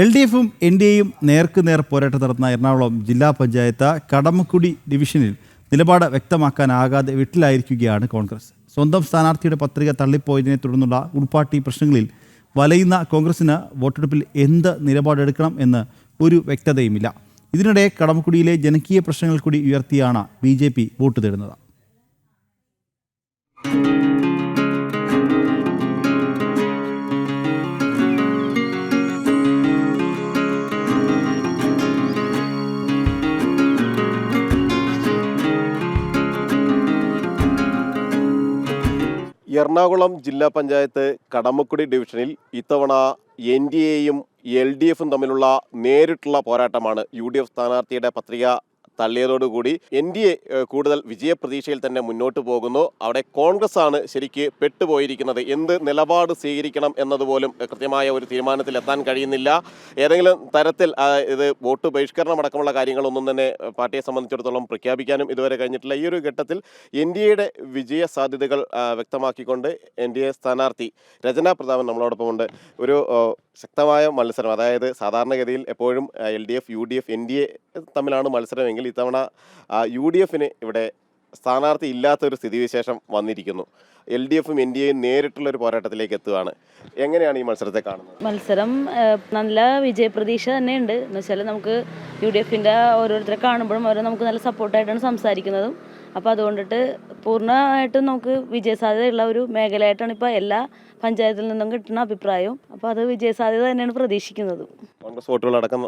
LDFും NDAയും നേർക്കുനേർ പോരാട്ടം നടന്ന എറണാകുളം ജില്ലാ പഞ്ചായത്ത് കടമക്കുടി ഡിവിഷനിൽ നിലപാട് വ്യക്തമാക്കാനാകാതെ വിട്ടിലായിരിക്കുകയാണ് കോൺഗ്രസ്. സ്വന്തം സ്ഥാനാർത്ഥിയുടെ പത്രിക തള്ളിപ്പോയതിനെ തുടർന്നുള്ള ഉൾപ്പാർട്ടി പ്രശ്നങ്ങളിൽ വലയുന്ന കോൺഗ്രസിന് വോട്ടെടുപ്പിൽ എന്ത് നിലപാടെടുക്കണം എന്ന് ഒരു വ്യക്തതയുമില്ല. ഇതിനിടെ കടമക്കുടിയിലെ ജനകീയ പ്രശ്നങ്ങൾ കൂടി ഉയർത്തിയാണ് BJP വോട്ട് തേടുന്നത്. എറണാകുളം ജില്ലാ പഞ്ചായത്ത് കടമക്കുടി ഡിവിഷനിൽ ഇത്തവണ NDAയും LDFും തമ്മിലുള്ള നേരിട്ടുള്ള പോരാട്ടമാണ്. UDF സ്ഥാനാർത്ഥിയുടെ പത്രിക തള്ളിയതോടുകൂടി NDA കൂടുതൽ വിജയപ്രതീക്ഷയിൽ തന്നെ മുന്നോട്ട് പോകുന്നു. അവിടെ കോൺഗ്രസ് ആണ് ശരിക്ക് പെട്ടുപോയിരിക്കുന്നത്. എന്ത് നിലപാട് സ്വീകരിക്കണം എന്നതുപോലും കൃത്യമായ ഒരു തീരുമാനത്തിലെത്താൻ കഴിയുന്നില്ല. ഏതെങ്കിലും തരത്തിൽ ഇത് വോട്ട് ബഹിഷ്കരണം അടക്കമുള്ള കാര്യങ്ങളൊന്നും തന്നെ പാർട്ടിയെ സംബന്ധിച്ചിടത്തോളം പ്രഖ്യാപിക്കാനും ഇതുവരെ കഴിഞ്ഞിട്ടില്ല. ഈ ഒരു ഘട്ടത്തിൽ NDAയുടെ വിജയ സാധ്യതകൾ വ്യക്തമാക്കിക്കൊണ്ട് NDA സ്ഥാനാർത്ഥി രചന പ്രതാപൻ നമ്മളോടൊപ്പം ഉണ്ട്. ഒരു ശക്തമായ മത്സരം, അതായത് സാധാരണഗതിയിൽ എപ്പോഴും LDF, UDF, NDA തമ്മിലാണ് മത്സരമെങ്കിൽ ഇത്തവണ UDFന് ഇവിടെ സ്ഥാനാർത്ഥി ഇല്ലാത്തൊരു സ്ഥിതിവിശേഷം വന്നിരിക്കുന്നു. LDFും NDAയും നേരിട്ടുള്ളൊരു പോരാട്ടത്തിലേക്ക് എത്തുകയാണ്. എങ്ങനെയാണ് ഈ മത്സരത്തെ കാണുന്നത്? മത്സരം നല്ല വിജയപ്രതീക്ഷ തന്നെയുണ്ട്. എന്ന് വെച്ചാൽ നമുക്ക് UDFൻ്റെ ഓരോരുത്തരെ കാണുമ്പോഴും നമുക്ക് നല്ല സപ്പോർട്ടായിട്ടാണ് സംസാരിക്കുന്നതും. അപ്പോൾ അതുകൊണ്ടിട്ട് പൂർണ്ണമായിട്ടും നമുക്ക് വിജയസാധ്യതയുള്ള ഒരു മേഖലയായിട്ടാണ് ഇപ്പോൾ എല്ലാ പഞ്ചായത്തിൽ നിന്നും കിട്ടുന്ന അഭിപ്രായവും. അപ്പോൾ അത് വിജയസാധ്യത തന്നെയാണ് പ്രതീക്ഷിക്കുന്നത്. കോൺഗ്രസ് വോട്ടുകളടക്കം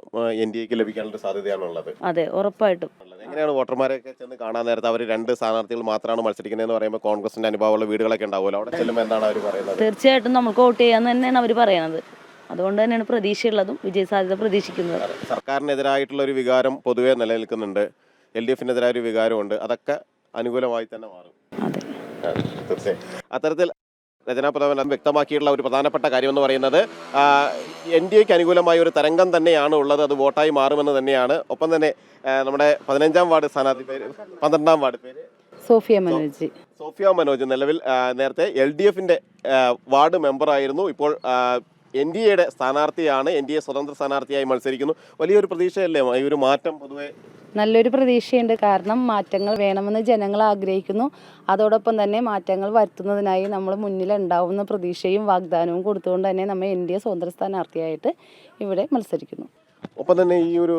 NDAക്ക് ലഭിക്കാനുള്ള സാധ്യതയാണുള്ളത്. അതെ, ഉറപ്പായിട്ടും. എങ്ങനെയാണ് വോട്ടർമാരെയൊക്കെ ചെന്ന് കാണാൻ നേരത്തെ അവർ 2 സ്ഥാനാർത്ഥികൾ മാത്രമാണ് മത്സരിക്കുന്നതെന്ന് പറയുമ്പോൾ കോൺഗ്രസിന്റെ അനുഭവമുള്ള വീടുകളൊക്കെ ഉണ്ടാവുമല്ലോ, അവിടെ ചെല്ലുമ്പോൾ എന്താണ് അവർ പറയുന്നത്? തീർച്ചയായിട്ടും നമുക്ക് വോട്ട് ചെയ്യാന്ന് തന്നെയാണ് അവർ പറയുന്നത്. അതുകൊണ്ട് തന്നെയാണ് പ്രതീക്ഷയുള്ളതും വിജയസാധ്യത പ്രതീക്ഷിക്കുന്നത്. സർക്കാരിനെതിരായിട്ടുള്ള ഒരു വികാരം പൊതുവേ നിലനിൽക്കുന്നുണ്ട്, LDFിനെതിരായ ഒരു വികാരമുണ്ട്. അതൊക്കെ അനുകൂലമായി തന്നെ മാറും. അതെ, തീർച്ചയായും. അത്തരത്തിൽ രചനാ പ്രതാപൻ വ്യക്തമാക്കിയിട്ടുള്ള ഒരു പ്രധാനപ്പെട്ട കാര്യം എന്ന് പറയുന്നത് NDAക്ക് അനുകൂലമായ ഒരു തരംഗം തന്നെയാണ് ഉള്ളത്. അത് വോട്ടായി മാറുമെന്ന് തന്നെയാണ്. ഒപ്പം തന്നെ നമ്മുടെ 15ാം വാർഡ് സ്ഥാനാർത്ഥി പേര്, 12ാം വാർഡ് പേര് സോഫിയ മനോജ് നിലവിൽ നേരത്തെ LDFിന്റെ വാർഡ് മെമ്പറായിരുന്നു. ഇപ്പോൾ NDAയുടെ സ്ഥാനാർത്ഥിയാണ്. NDA സ്വതന്ത്ര സ്ഥാനാർത്ഥിയായി മത്സരിക്കുന്നു. വലിയൊരു പ്രതീക്ഷയല്ലേ ഈ ഒരു മാറ്റം? പൊതുവെ നല്ലൊരു പ്രതീക്ഷയുണ്ട്. കാരണം മാറ്റങ്ങൾ വേണമെന്ന് ജനങ്ങൾ ആഗ്രഹിക്കുന്നു. അതോടൊപ്പം തന്നെ മാറ്റങ്ങൾ വരുത്തുന്നതിനായി നമ്മൾ മുന്നിലുണ്ടാവുന്ന പ്രതീക്ഷയും വാഗ്ദാനവും കൊടുത്തുകൊണ്ട് തന്നെ നമ്മൾ NDA സ്വതന്ത്ര സ്ഥാനാർത്ഥിയായിട്ട് ഇവിടെ മത്സരിക്കുന്നു. ഒപ്പം തന്നെ ഈ ഒരു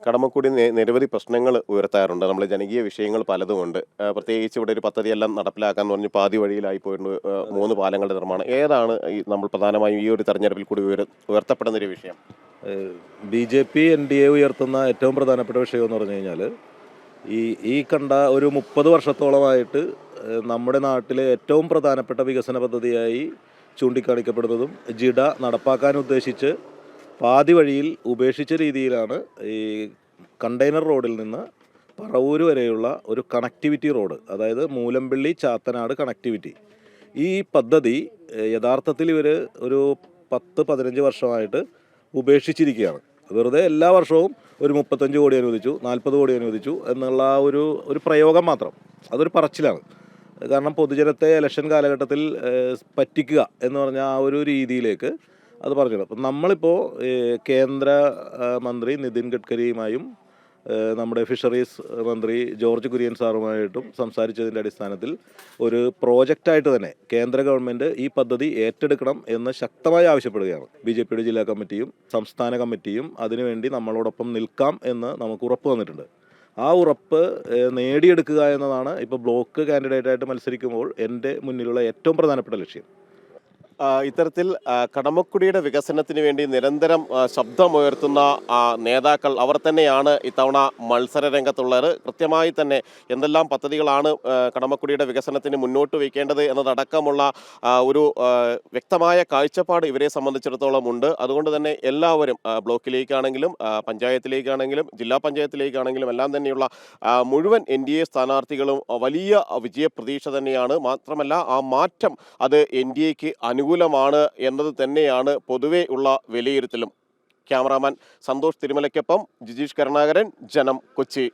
കടമക്കുടി നിരവധി പ്രശ്നങ്ങൾ ഉയർത്താറുണ്ട്. നമ്മൾ ജനകീയ വിഷയങ്ങൾ പലതുമുണ്ട്. പ്രത്യേകിച്ച് ഇവിടെ ഒരു പദ്ധതിയെല്ലാം നടപ്പിലാക്കാന്ന് പറഞ്ഞ് പാതി വഴിയിലായി പോയിട്ടുണ്ട്. 3 പാലങ്ങളുടെ നിർമ്മാണം. ഏതാണ് നമ്മൾ പ്രധാനമായും ഈ ഒരു തെരഞ്ഞെടുപ്പിൽ കൂടി ഉയർത്തപ്പെടുന്ന ഒരു വിഷയം? BJP NDA ഉയർത്തുന്ന ഏറ്റവും പ്രധാനപ്പെട്ട വിഷയം എന്ന് പറഞ്ഞു കഴിഞ്ഞാൽ ഈ കണ്ട ഒരു 30 വർഷത്തോളമായിട്ട് നമ്മുടെ നാട്ടിലെ ഏറ്റവും പ്രധാനപ്പെട്ട വികസന പദ്ധതിയായി ചൂണ്ടിക്കാണിക്കപ്പെടുന്നതും ജിഡ നടപ്പാക്കാൻ ഉദ്ദേശിച്ച് പാതി വഴിയിൽ ഉപേക്ഷിച്ച രീതിയിലാണ് ഈ കണ്ടെയ്നർ റോഡിൽ നിന്ന് പറവൂര് വരെയുള്ള ഒരു കണക്ടിവിറ്റി റോഡ്, അതായത് മൂലമ്പള്ളി ചാത്തനാട് കണക്ടിവിറ്റി. ഈ പദ്ധതി യഥാർത്ഥത്തിൽ ഇവർ ഒരു 10-15 വർഷമായിട്ട് ഉപേക്ഷിച്ചിരിക്കുകയാണ്. വെറുതെ എല്ലാ വർഷവും ഒരു 35 കോടി അനുവദിച്ചു, 40 കോടി അനുവദിച്ചു എന്നുള്ള ഒരു പ്രയോഗം മാത്രം. അതൊരു പറച്ചിലാണ്. കാരണം പൊതുജനത്തെ ഇലക്ഷൻ കാലഘട്ടത്തിൽ പറ്റിക്കുക എന്ന് പറഞ്ഞ ആ ഒരു രീതിയിലേക്ക് അത് പറഞ്ഞിട്ടുണ്ട്. അപ്പം നമ്മളിപ്പോൾ കേന്ദ്ര മന്ത്രി നിതിൻ ഗഡ്കരിയുമായും നമ്മുടെ ഫിഷറീസ് മന്ത്രി ജോർജ് കുര്യൻ സാറുമായിട്ടും സംസാരിച്ചതിൻ്റെ അടിസ്ഥാനത്തിൽ ഒരു പ്രോജക്റ്റായിട്ട് തന്നെ കേന്ദ്ര ഗവൺമെൻറ് ഈ പദ്ധതി ഏറ്റെടുക്കണം എന്ന് ശക്തമായി ആവശ്യപ്പെടുകയാണ്. BJPയുടെ ജില്ലാ കമ്മിറ്റിയും സംസ്ഥാന കമ്മിറ്റിയും അതിനുവേണ്ടി നമ്മളോടൊപ്പം നിൽക്കാം എന്ന് നമുക്ക് ഉറപ്പ് തന്നിട്ടുണ്ട്. ആ ഉറപ്പ് നേടിയെടുക്കുക എന്നതാണ് ഇപ്പോൾ ബ്ലോക്ക് കാൻഡിഡേറ്റായിട്ട് മത്സരിക്കുമ്പോൾ എൻ്റെ മുന്നിലുള്ള ഏറ്റവും പ്രധാനപ്പെട്ട ലക്ഷ്യം. ഇത്തരത്തിൽ കടമക്കുടിയുടെ വികസനത്തിന് വേണ്ടി നിരന്തരം ശബ്ദമുയർത്തുന്ന നേതാക്കൾ അവർ തന്നെയാണ് ഇത്തവണ മത്സര രംഗത്തുള്ളത്. കൃത്യമായി തന്നെ എന്തെല്ലാം പദ്ധതികളാണ് കടമക്കുടിയുടെ വികസനത്തിന് മുന്നോട്ട് വയ്ക്കേണ്ടത് എന്നതടക്കമുള്ള ഒരു വ്യക്തമായ കാഴ്ചപ്പാട് ഇവരെ സംബന്ധിച്ചിടത്തോളം ഉണ്ട്. അതുകൊണ്ട് തന്നെ എല്ലാവരും ബ്ലോക്കിലേക്കാണെങ്കിലും പഞ്ചായത്തിലേക്കാണെങ്കിലും ജില്ലാ പഞ്ചായത്തിലേക്കാണെങ്കിലും എല്ലാം തന്നെയുള്ള മുഴുവൻ NDA സ്ഥാനാർത്ഥികളും വലിയ വിജയപ്രതീക്ഷ തന്നെയാണ്. മാത്രമല്ല ആ മാറ്റം അത് NDAക്ക് അനുകൂലമാണ് എന്നത് തന്നെയാണ് പൊതുവെ ഉള്ള വിലയിരുത്തലും. ക്യാമറാമാൻ സന്തോഷ് തിരുമലയ്ക്കൊപ്പം ജിജീഷ് കരുണാകരൻ, ജനം, കൊച്ചി.